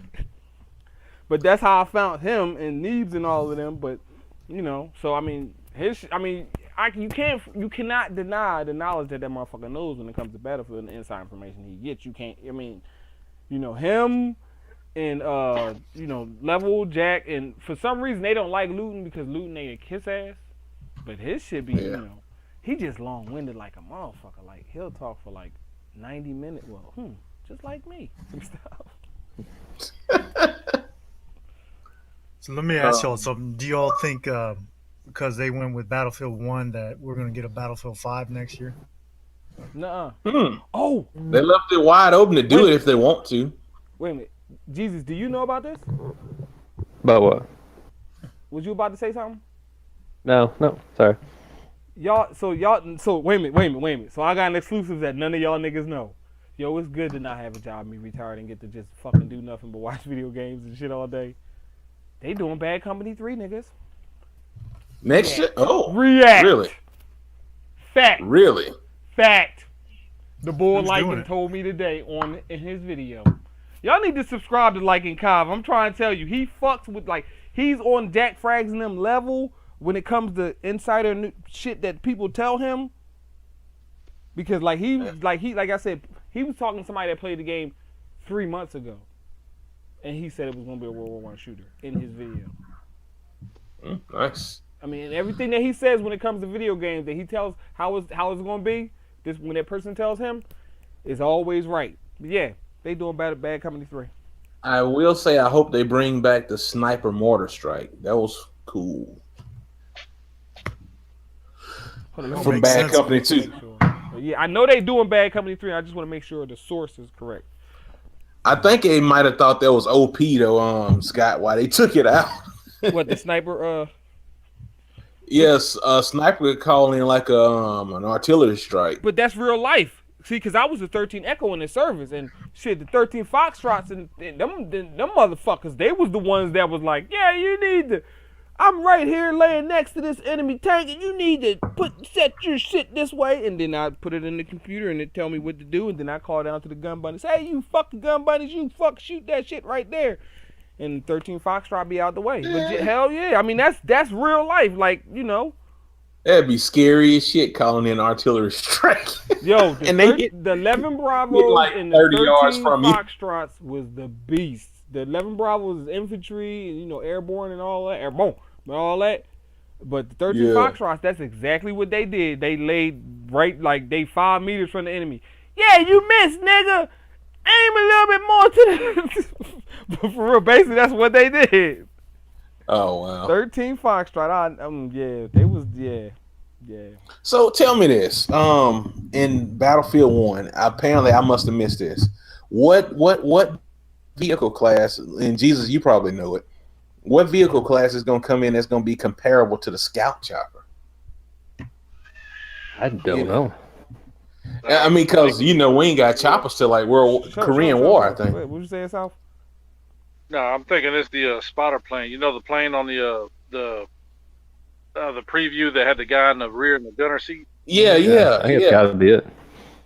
But that's how I found him and Neebs and all of them. But you know, so I mean, you cannot deny the knowledge that motherfucker knows when it comes to Battlefield and the inside information he gets. You can't. I mean, you know him and you know Level Jack, and for some reason they don't like Luton because Luton ain't a kiss ass. But his shit be, you know, he just long winded like a motherfucker. Like he'll talk for like 90 minutes. Well, just like me. So let me ask y'all something. Do y'all think because they went with Battlefield 1 that we're going to get a Battlefield 5 next year? Nuh-uh. Oh! They left it wide open to do it if they want to. Wait a minute. Jesus, do you know about this? About what? Was you about to say something? No, sorry. So wait a minute. So I got an exclusive that none of y'all niggas know. Yo, it's good to not have a job, me retired, and get to just fucking do nothing but watch video games and shit all day. They doing Bad Company 3, niggas. Next year? Oh. React. Really? Fact. Really? Fact. The boy Lycan told me today in his video. Y'all need to subscribe to Lycan Kav. I'm trying to tell you, he fucks with, like, he's on Jack Frags and them level when it comes to insider shit that people tell him. Because like I said, he was talking to somebody that played the game 3 months ago. And he said it was gonna be a World War I shooter in his video. Nice. I mean, everything that he says when it comes to video games, that he tells how it's gonna be, this when that person tells him, is always right. But yeah, they doing Bad Company 3. I will say I hope they bring back the sniper mortar strike. That was cool. From Bad Company 2. Sure. Yeah, I know they doing Bad Company 3. I just want to make sure the source is correct. I think they might have thought that was OP though, Scott, why they took it out. What, the sniper? Yes, sniper calling like an artillery strike. But that's real life. See, because I was the 13 Echo in the service, and shit, the 13 Foxtrots and them motherfuckers, they was the ones that was like, yeah, you need to. I'm right here laying next to this enemy tank, and you need to set your shit this way. And then I put it in the computer, and it tell me what to do. And then I call down to the gun bunnies. Hey, you fucking gun bunnies, you shoot that shit right there. And 13 Foxtrot be out the way. But hell yeah, I mean that's real life, like you know. That'd be scary as shit calling in artillery strike. Yo, the 11 Bravos like and the 13 Foxtrots was the beast. The 11 Bravos is infantry, you know, airborne and all that, But the 13 Foxtrots, that's exactly what they did. They laid right, like, they 5 meters from the enemy. Yeah, you missed, nigga. Aim a little bit more to the... But for real, basically, that's what they did. Oh, wow. 13 Foxtrot, yeah, they was, yeah. So, tell me this. In Battlefield 1, apparently I must have missed this. What vehicle class, and Jesus, you probably know it, what vehicle class is going to come in that's going to be comparable to the Scout Chopper? I don't know. I mean, because, you know, we ain't got choppers till like Korean War, I think. Wait, what you say, South? No, I'm thinking it's the spotter plane. You know, the plane on the preview that had the guy in the rear in the gunner seat? Yeah. I think it's got to be it.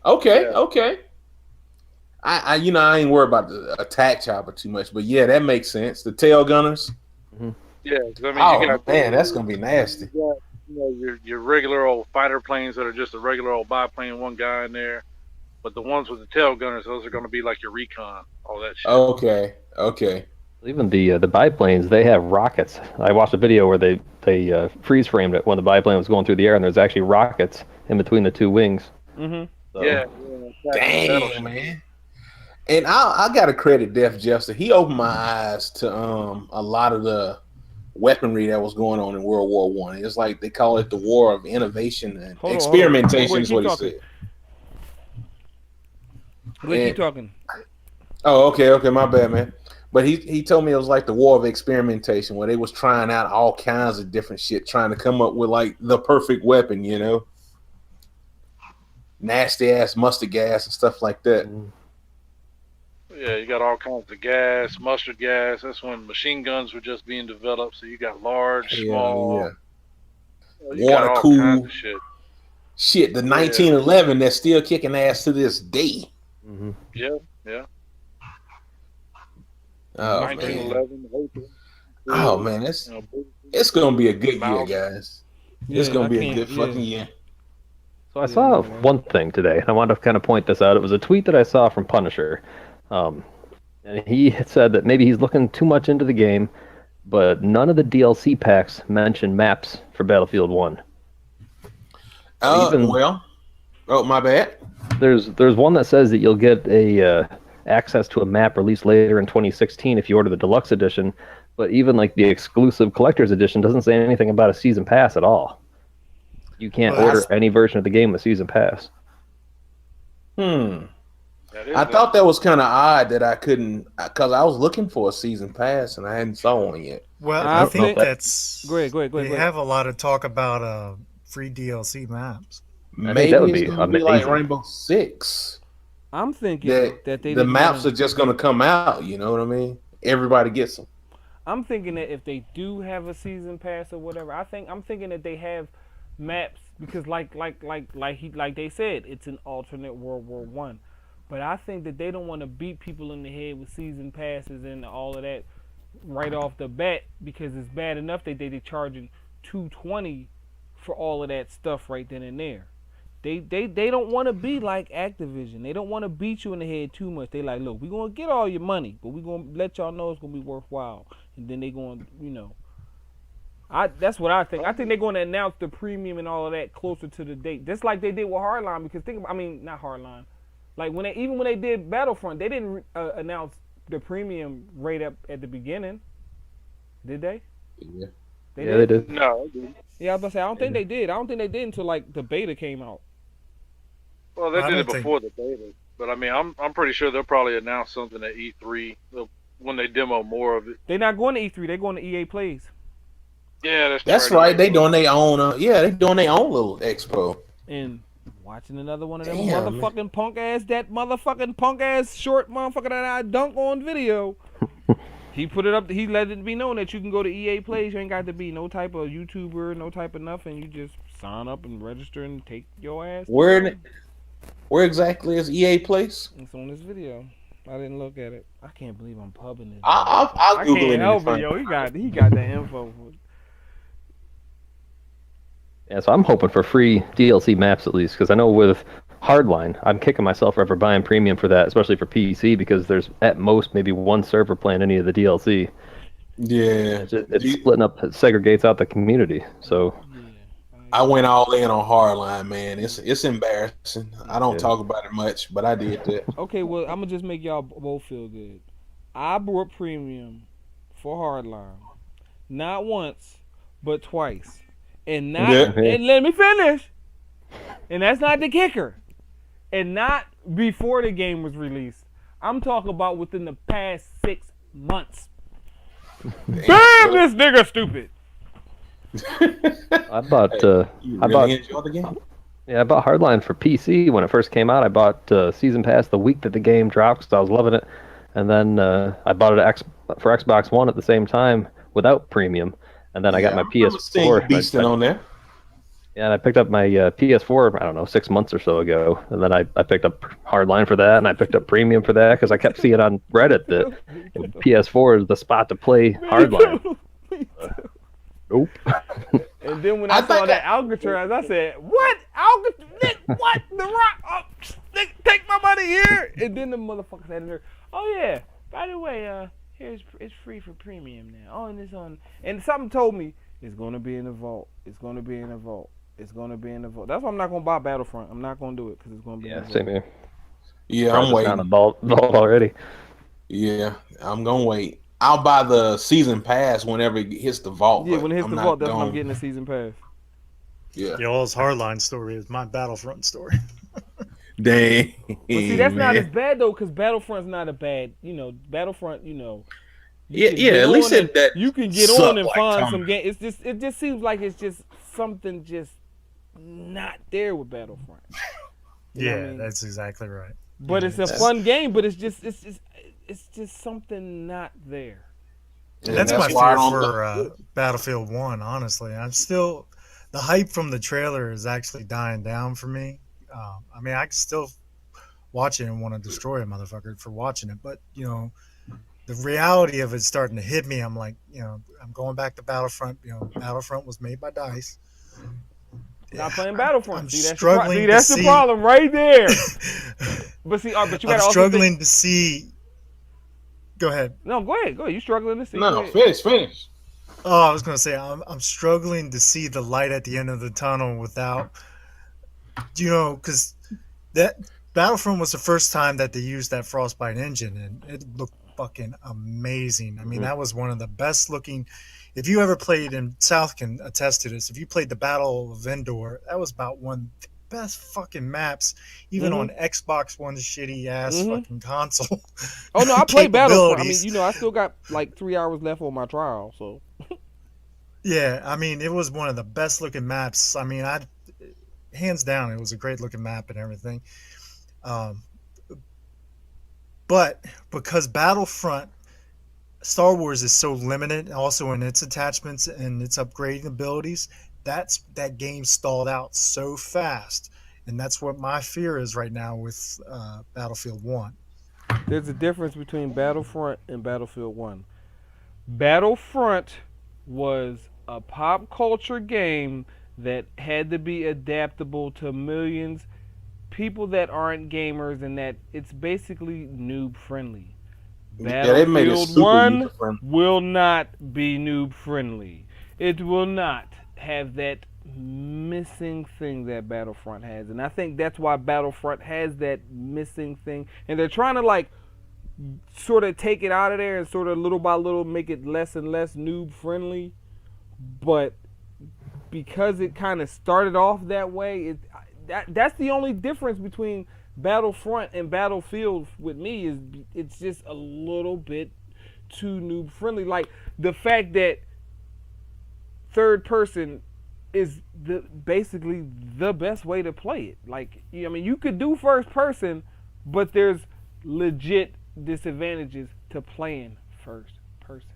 Okay. I ain't worried about the attack chopper too much, but yeah, that makes sense. The tail gunners. Mm-hmm. Yeah, I mean, man, that's gonna be nasty. You know, your regular old fighter planes that are just a regular old biplane, one guy in there, but the ones with the tail gunners, those are gonna be like your recon, all that shit. Okay. Even the biplanes, they have rockets. I watched a video where they freeze framed it when the biplane was going through the air, and there's actually rockets in between the two wings. Mm-hmm. So. Yeah. Damn, man. And I gotta credit Def Jester. He opened my eyes to a lot of the weaponry that was going on in World War One. It's like they call it the war of innovation and experimentation. Is what he said. Keep talking. Oh, okay, my bad, man. But he told me it was like the war of experimentation, where they was trying out all kinds of different shit, trying to come up with like the perfect weapon, you know, nasty ass mustard gas and stuff like that. Mm-hmm. Yeah, you got all kinds of gas, mustard gas. That's when machine guns were just being developed. So you got large, small, water cool shit. The 1911 that's still kicking ass to this day. Mm-hmm. Yeah. Oh, 1911. Oh man, it's gonna be a good year, guys. Yeah, it's gonna be a good fucking year. So I saw one thing today, and I wanted to kind of point this out. It was a tweet that I saw from Punisher, and he said that maybe he's looking too much into the game, but none of the DLC packs mention maps for Battlefield 1. Well, my bad. There's one that says that you'll get a access to a map released later in 2016 if you order the deluxe edition, but even like the exclusive collector's edition doesn't say anything about a season pass at all. You can't order any version of the game with season pass. I thought that was kind of odd that I couldn't, because I was looking for a season pass and I hadn't saw one yet. Well, I think that's. Go ahead. They have a lot of talk about free DLC maps. Maybe that would be like Rainbow Six. I'm thinking that the maps are just going to come out. You know what I mean? Everybody gets them. I'm thinking that if they do have a season pass or whatever, I'm thinking that they have maps because like they said, it's an alternate World War I. But I think that they don't want to beat people in the head with season passes and all of that right off the bat because it's bad enough that they're charging $220 for all of that stuff right then and there. They don't want to be like Activision. They don't want to beat you in the head too much. They like, look, we're going to get all your money, but we're going to let y'all know it's going to be worthwhile. And then they going to, that's what I think. I think they're going to announce the premium and all of that closer to the date. Just like they did with Hardline, because not Hardline. Like when they did Battlefront, they didn't announce the premium rate up at the beginning, did they? Yeah, they did. No, they didn't. Yeah, I was about to say I don't think they did. I don't think they did until like the beta came out. Well, they did it before the beta, but I'm pretty sure they'll probably announce something at E3 when they demo more of it. They're not going to E3. They're going to EA Plays. Yeah, that's right. They doing their own. They doing their own little expo. And watching another one of them motherfucking punk ass short motherfucker that I dunk on video. He put it up. He let it be known that you can go to EA Plays. You ain't got to be no type of YouTuber, no type of nothing. You just sign up and register and take your ass. Where exactly is EA Place? It's on this video. I didn't look at it. I can't believe I'm pubbing this. I'll Google it. I can't help it, yo. He got that info. Yeah, so I'm hoping for free DLC maps at least, because I know with Hardline, I'm kicking myself for ever buying premium for that, especially for PC, because there's at most maybe one server playing any of the DLC. Yeah, it's splitting up, it segregates out the community. So I went all in on Hardline, man. It's embarrassing. I don't talk about it much, but I did that. Okay, well, I'm gonna just make y'all both feel good. I bought premium for Hardline, not once, but twice, and and let me finish. And that's not the kicker. And not before the game was released. I'm talking about within the past 6 months. Damn, this nigga stupid. I bought Hardline for PC when it first came out. I bought Season Pass the week that the game dropped because I was loving it. And then I bought it for Xbox One at the same time without premium. And then I got my PS4. Beasting on there. Yeah, and I picked up my PS4, I don't know, 6 months or so ago. And then I picked up Hardline for that, and I picked up Premium for that, because I kept seeing on Reddit that PS4 is the spot to play Hardline. Nope. And then when I saw that Alcatraz, I said, what? Alcatraz? What? The Rock? Oh, take my money here. And then the motherfucker said in there, oh yeah, by the way, it's free for Premium now. Oh, and it's on. And something told me, it's going to be in the vault. It's going to be in the vault. It's going to be in the vault. That's why I'm not going to buy Battlefront. I'm not going to do it because it's going to be in the vault. Same here. Yeah, I'm waiting. On the vault already. Yeah, I'm going to wait. I'll buy the season pass whenever it hits the vault. Yeah, when it hits the vault, that's when I'm getting the season pass. Yeah. Y'all's Hardline story is my Battlefront story. Dang. But see, that's not as bad, though, because Battlefront's not a bad, Battlefront, Yeah, at least that you can get on and find some game. It just seems like it's just something just not there with Battlefront. You know what I mean? That's exactly right. But it's a fun game, but it's just something not there. And that's my fear for Battlefield 1, honestly. I'm still the hype from the trailer is actually dying down for me. I mean, I can still watch it and want to destroy a motherfucker for watching it, but the reality of it starting to hit me. I'm like, I'm going back to Battlefront. Battlefront was made by DICE. Not playing Battlefront. I'm See, that's struggling. That's the problem right there. But you I'm gotta also struggling to see. Go ahead. No, go ahead. You struggling to see? No, finish. Oh, I was gonna say I'm struggling to see the light at the end of the tunnel without, because that Battlefront was the first time that they used that Frostbite engine, and it looked fucking amazing. I mean, that was one of the best looking. If you ever played, and South can attest to this, if you played the Battle of Endor, that was about one of the best fucking maps, even on Xbox One's shitty ass fucking console. Oh no, I played Battlefront. I mean, I still got like 3 hours left on my trial, so. Yeah, I mean, it was one of the best looking maps. I mean, hands down, it was a great looking map and everything. But because Battlefront, Star Wars is so limited also in its attachments and its upgrading abilities, that game stalled out so fast. And that's what my fear is right now with Battlefield 1. There's a difference between Battlefront and Battlefield 1. Battlefront was a pop culture game that had to be adaptable to millions people that aren't gamers, and that it's basically noob friendly. Battlefield 1 will not be noob friendly. It will not have that missing thing that Battlefront has, and I think that's why Battlefront has that missing thing, and they're trying to like sort of take it out of there and sort of little by little make it less and less noob friendly. But because it kind of started off that way, that's the only difference between Battlefront and Battlefield with me, is it's just a little bit too noob friendly. Like the fact that third person is basically the best way to play it. Like, I mean, you could do first person, but there's legit disadvantages to playing first person.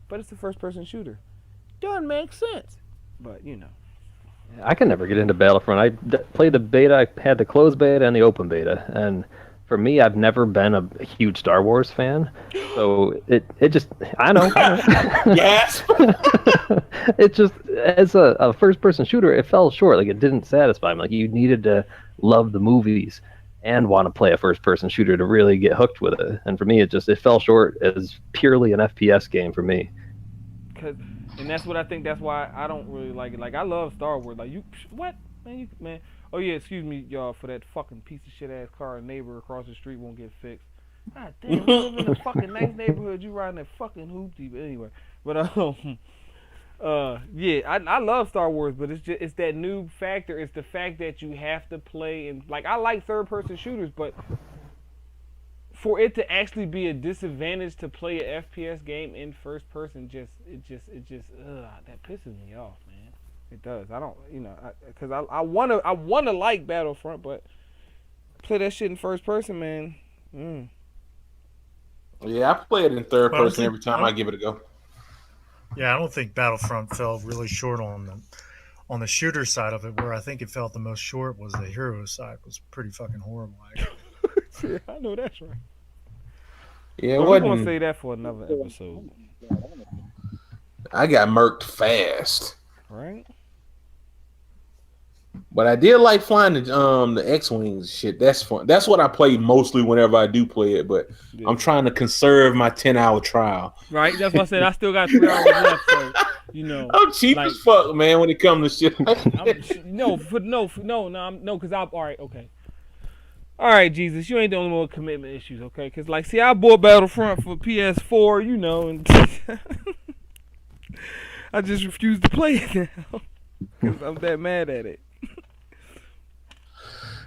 But it's a first person shooter. Doesn't make sense. But I can never get into Battlefront. I played the beta. I had the closed beta and the open beta, and for me, I've never been a huge Star Wars fan. So it just, I know. Yes. It just, as a first person shooter, it fell short. Like, it didn't satisfy me. Like, you needed to love the movies and want to play a first person shooter to really get hooked with it. And for me, it fell short as purely an FPS game for me. And that's what I think. That's why I don't really like it. Like, I love Star Wars. Like, what, man? Man. Oh yeah, excuse me, y'all, for that fucking piece of shit ass car. A neighbor across the street won't get fixed. God damn, you live in a fucking nice neighborhood. You riding that fucking hoopty. But anyway, yeah, I love Star Wars, but it's that noob factor. It's the fact that you have to play, and like, I like third person shooters, but for it to actually be a disadvantage to play an FPS game in first person, that pisses me off, man. It does. I don't, because I wanna like Battlefront, but play that shit in first person, man. Yeah, I play it in third person every time I give it a go. Yeah, I don't think Battlefront fell really short on the shooter side of it. Where I think it felt the most short was the hero side. It was pretty fucking horrible. Yeah, I know that's right. Yeah, we're gonna say that for another episode. I got murked fast. Right. But I did like flying the X-Wings shit. That's fun. That's what I play mostly whenever I do play it, but yeah. I'm trying to conserve my 10-hour trial. Right, that's what I said. I still got 3 hours left, so I'm cheap as fuck, man, when it comes to shit. Because I'm all right, okay. All right, Jesus, you ain't the only one with commitment issues, okay? Because, like, see, I bought Battlefront for PS4, and I just refuse to play it now because I'm that mad at it.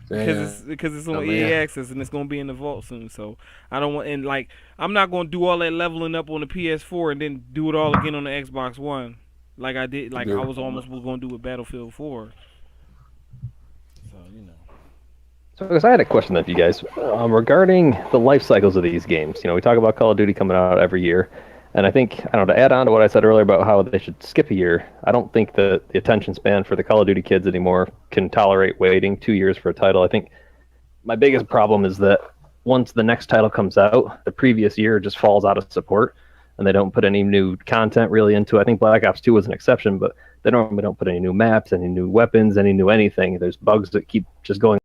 Because it's on EA Access and it's gonna be in the vault soon, so I don't want, and like, I'm not gonna do all that leveling up on the PS4 and then do it all again on the Xbox One, like I did, like I was almost gonna do with Battlefield 4. So So, because I had a question of you guys regarding the life cycles of these games. We talk about Call of Duty coming out every year. And I think, to add on to what I said earlier about how they should skip a year, I don't think the attention span for the Call of Duty kids anymore can tolerate waiting 2 years for a title. I think my biggest problem is that once the next title comes out, the previous year just falls out of support, and they don't put any new content really into it. I think Black Ops 2 was an exception, but they normally don't put any new maps, any new weapons, any new anything. There's bugs that keep just going